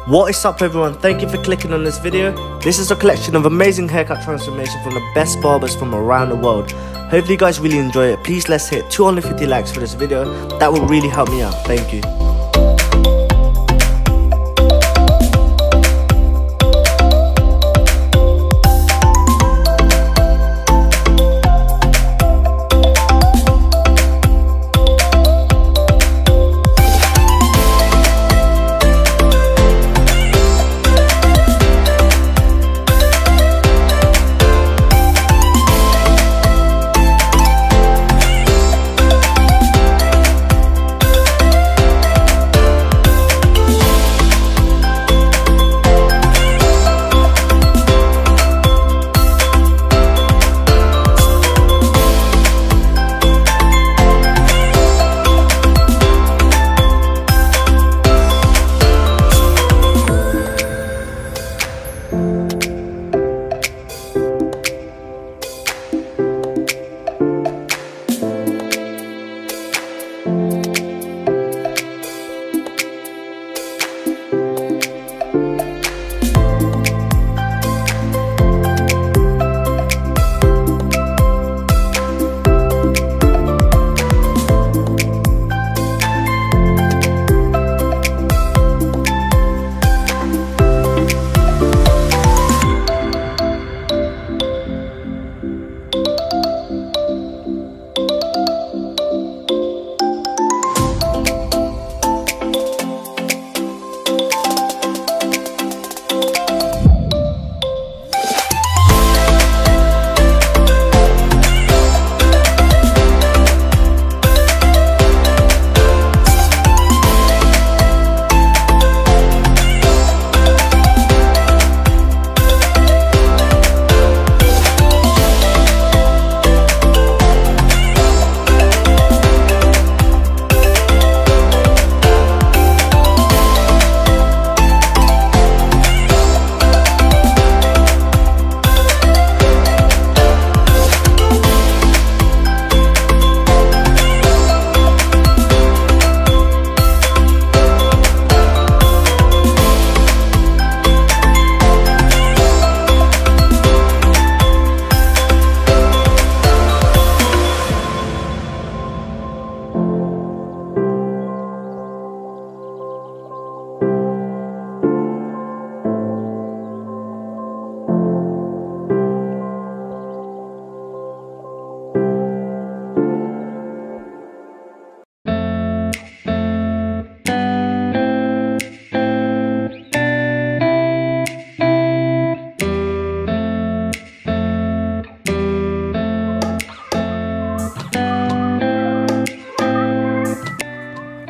What is up everyone, thank you for clicking on this video. This is a collection of amazing haircut transformations from the best barbers from around the world. Hopefully you guys really enjoy it. Please let's hit 250 likes for this video. That will really help me out, thank you.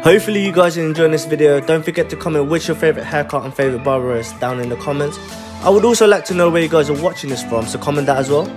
Hopefully you guys are enjoying this video. Don't forget to comment which your favourite haircut and favourite barber is down in the comments. I would also like to know where you guys are watching this from, so comment that as well.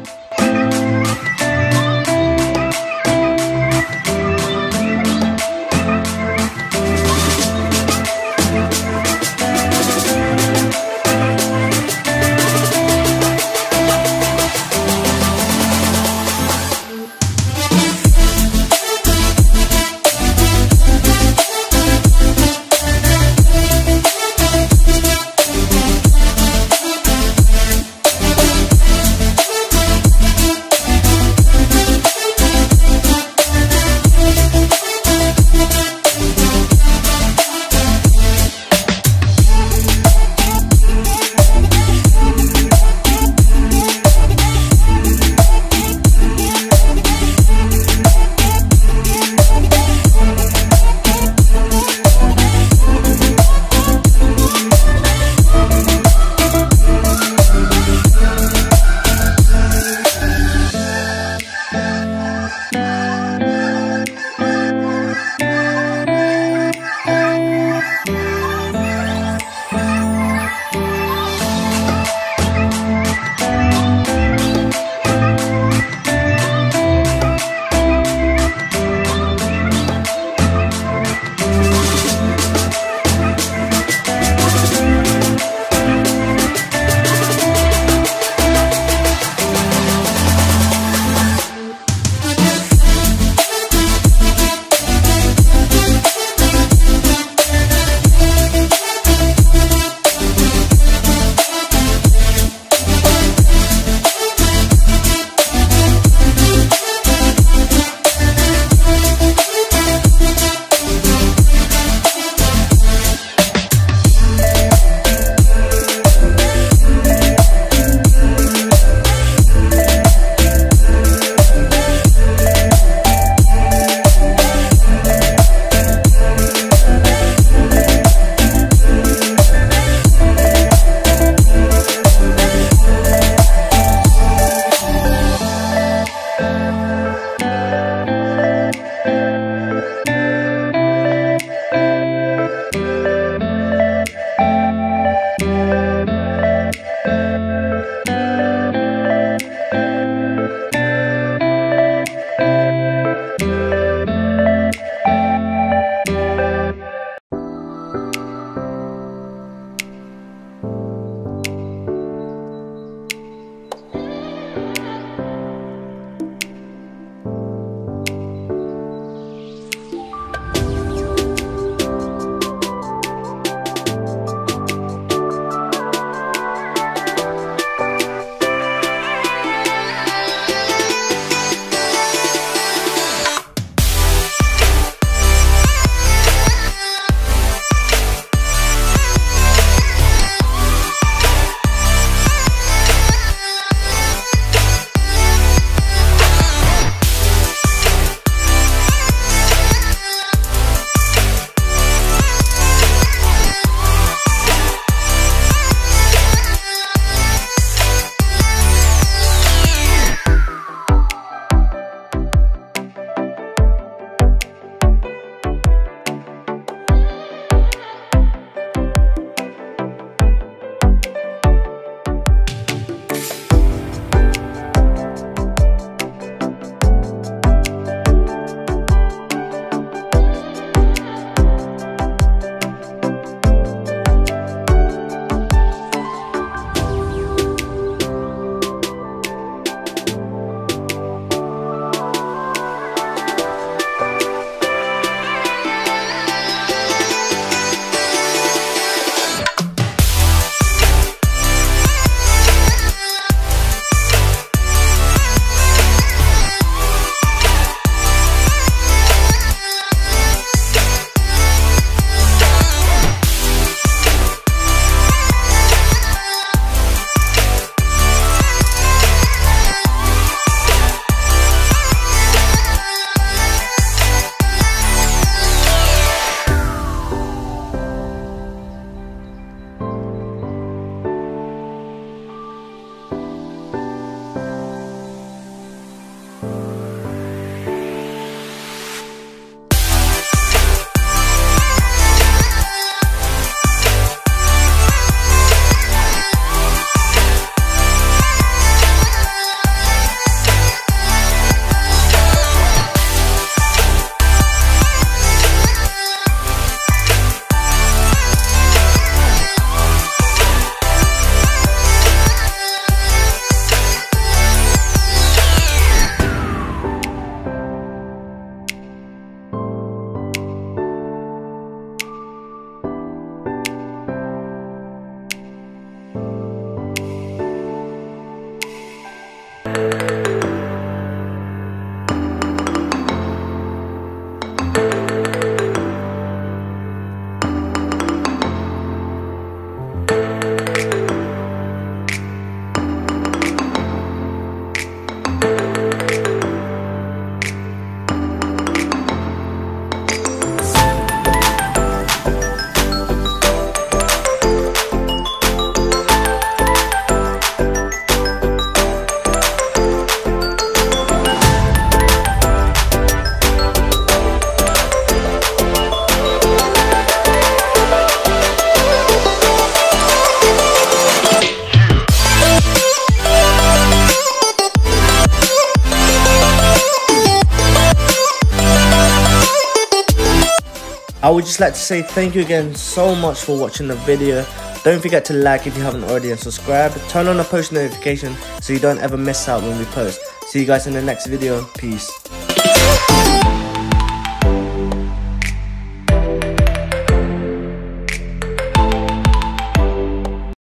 I would just like to say thank you again so much for watching the video. Don't forget to like if you haven't already and subscribe. Turn on the post notification so you don't ever miss out when we post. See you guys in the next video. Peace.